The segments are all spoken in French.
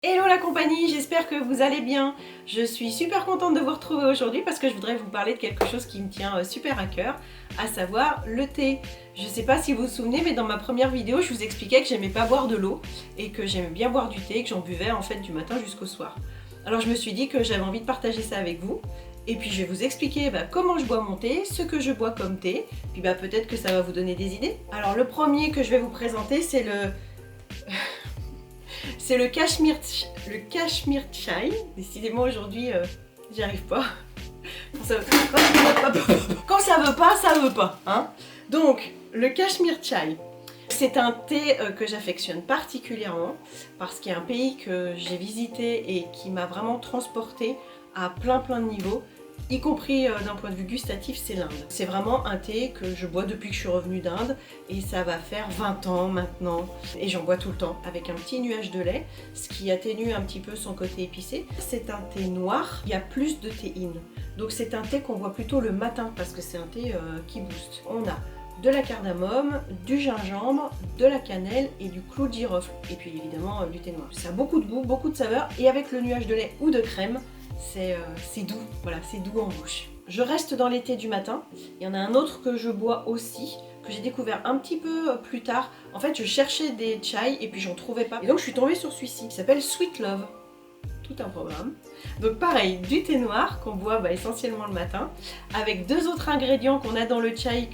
Hello la compagnie, j'espère que vous allez bien. Je suis super contente de vous retrouver aujourd'hui parce que je voudrais vous parler de quelque chose qui me tient super à cœur, à savoir le thé. Je sais pas si vous vous souvenez, mais dans ma première vidéo, je vous expliquais que j'aimais pas boire de l'eau et que j'aimais bien boire du thé et que j'en buvais en fait du matin jusqu'au soir. Alors je me suis dit que j'avais envie de partager ça avec vous. Et puis je vais vous expliquer comment je bois mon thé, ce que je bois comme thé, puis peut-être que ça va vous donner des idées. Alors le premier que je vais vous présenter, c'est le Cashmere Chai. Décidément aujourd'hui, j'y arrive pas. Quand ça veut pas, ça veut pas. Hein. Donc, le Cashmere Chai. C'est un thé que j'affectionne particulièrement parce qu'il y a un pays que j'ai visité et qui m'a vraiment transporté à plein de niveaux, y compris d'un point de vue gustatif, c'est l'Inde. C'est vraiment un thé que je bois depuis que je suis revenue d'Inde et ça va faire 20 ans maintenant et j'en bois tout le temps avec un petit nuage de lait, ce qui atténue un petit peu son côté épicé. C'est un thé noir, il y a plus de théine, donc c'est un thé qu'on boit plutôt le matin parce que c'est un thé qui booste. On a de la cardamome, du gingembre, de la cannelle et du clou de girofle et puis évidemment du thé noir. Ça a beaucoup de goût, beaucoup de saveur et avec le nuage de lait ou de crème, c'est doux, voilà, c'est doux en bouche. Je reste dans les thés du matin. Il y en a un autre que je bois aussi, que j'ai découvert un petit peu plus tard. En fait, je cherchais des chai et puis j'en trouvais pas. Et donc je suis tombée sur celui-ci qui s'appelle Sweet Love. Tout un programme. Donc pareil, du thé noir qu'on boit essentiellement le matin, avec deux autres ingrédients qu'on a dans le chai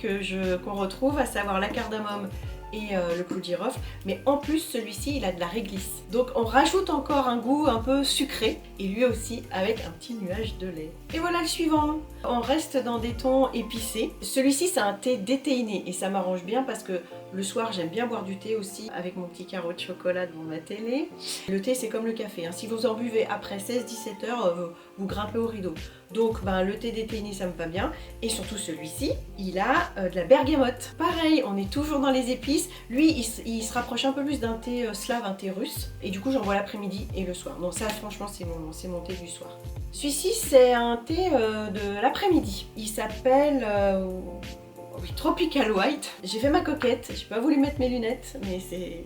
qu'on retrouve, à savoir la cardamome et le clou de girofle, mais en plus celui-ci il a de la réglisse. Donc on rajoute encore un goût un peu sucré et lui aussi avec un petit nuage de lait. Et voilà le suivant. On reste dans des tons épicés. Celui-ci c'est un thé déthéiné et ça m'arrange bien parce que le soir j'aime bien boire du thé aussi avec mon petit carreau de chocolat devant ma télé. Le thé c'est comme le café, hein. Si vous en buvez après 16-17 heures, vous grimpez au rideau. Donc le thé déthéiné ça me va bien. Et surtout celui-ci, il a de la bergamote. Pareil, on est toujours dans les épices. Lui, il se rapproche un peu plus d'un thé slave, un thé russe. Et du coup, j'en bois l'après-midi et le soir. Donc ça, franchement, c'est mon thé du soir. Celui-ci, c'est un thé de l'après-midi. Il s'appelle... oui, Tropical White. J'ai fait ma coquette. J'ai pas voulu mettre mes lunettes, mais c'est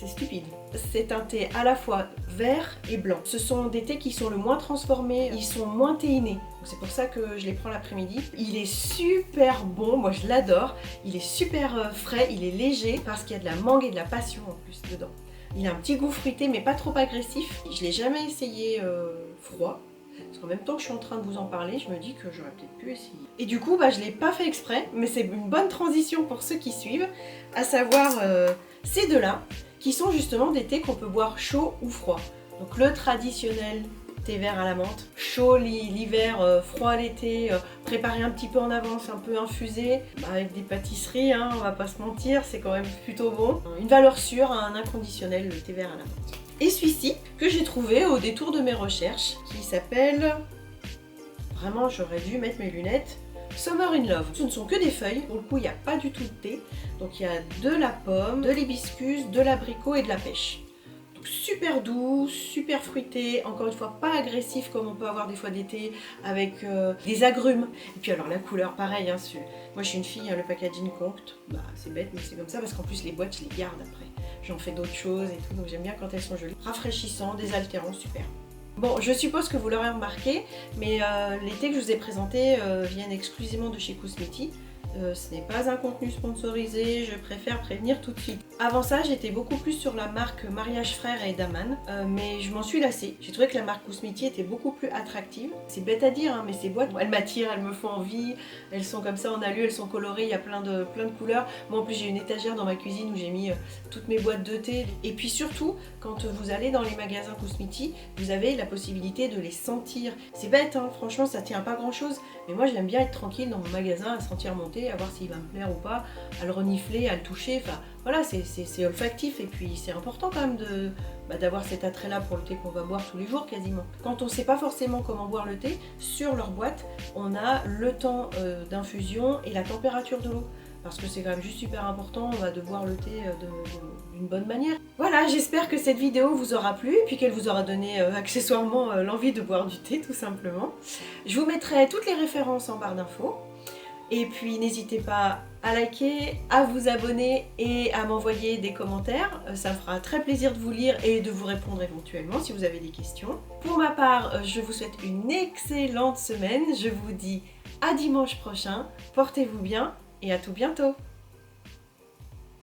stupide. C'est un thé à la fois vert et blanc. Ce sont des thés qui sont le moins transformés, ils sont moins théinés. C'est pour ça que je les prends l'après-midi. Il est super bon, moi je l'adore. Il est super frais, il est léger parce qu'il y a de la mangue et de la passion en plus dedans. Il a un petit goût fruité mais pas trop agressif. Je l'ai jamais essayé froid. Parce qu'en même temps que je suis en train de vous en parler, je me dis que j'aurais peut-être pu essayer. Et du coup, je ne l'ai pas fait exprès, mais c'est une bonne transition pour ceux qui suivent, à savoir ces deux-là, qui sont justement des thés qu'on peut boire chaud ou froid. Donc le traditionnel thé vert à la menthe, chaud l'hiver, froid l'été, préparé un petit peu en avance, un peu infusé, avec des pâtisseries, hein, on va pas se mentir, c'est quand même plutôt bon. Une valeur sûre, un inconditionnel, le thé vert à la menthe. Et celui-ci, que j'ai trouvé au détour de mes recherches, qui s'appelle... Vraiment, j'aurais dû mettre mes lunettes. Summer in Love. Ce ne sont que des feuilles, pour le coup, il n'y a pas du tout de thé. Donc il y a de la pomme, de l'hibiscus, de l'abricot et de la pêche. Donc super doux, super fruité, encore une fois pas agressif comme on peut avoir des fois des thés avec des agrumes. Et puis alors la couleur, pareil, hein, moi je suis une fille, hein, le packaging compte. C'est bête, mais c'est comme ça parce qu'en plus les boîtes, je les garde après. J'en fais d'autres choses et tout, donc j'aime bien quand elles sont jolies. Rafraîchissant, désaltérant, super. Bon, je suppose que vous l'aurez remarqué, mais les thés que je vous ai présentés viennent exclusivement de chez Kousmeti. Ce n'est pas un contenu sponsorisé, je préfère prévenir tout de suite. Avant ça, j'étais beaucoup plus sur la marque Mariage Frères et Daman, mais je m'en suis lassée. J'ai trouvé que la marque Kousmeti était beaucoup plus attractive. C'est bête à dire, hein, mais ces boîtes, elles m'attirent, elles me font envie, elles sont comme ça en alu, elles sont colorées, il y a plein de couleurs. Moi en plus j'ai une étagère dans ma cuisine où j'ai mis toutes mes boîtes de thé. Et puis surtout, quand vous allez dans les magasins Kousmeti, vous avez la possibilité de les sentir. C'est bête, hein, franchement ça tient pas grand chose, mais moi j'aime bien être tranquille dans mon magasin à sentir mon thé, à voir s'il va me plaire ou pas, à le renifler, à le toucher, enfin voilà, c'est olfactif et puis c'est important quand même d'avoir cet attrait là pour le thé qu'on va boire tous les jours quasiment. Quand on ne sait pas forcément comment boire le thé, sur leur boîte on a le temps d'infusion et la température de l'eau. Parce que c'est quand même juste super important de boire le thé d'une bonne manière. Voilà, j'espère que cette vidéo vous aura plu et puis qu'elle vous aura donné accessoirement l'envie de boire du thé tout simplement. Je vous mettrai toutes les références en barre d'infos. Et puis n'hésitez pas à liker, à vous abonner et à m'envoyer des commentaires. Ça me fera très plaisir de vous lire et de vous répondre éventuellement si vous avez des questions. Pour ma part, je vous souhaite une excellente semaine. Je vous dis à dimanche prochain. Portez-vous bien et à tout bientôt.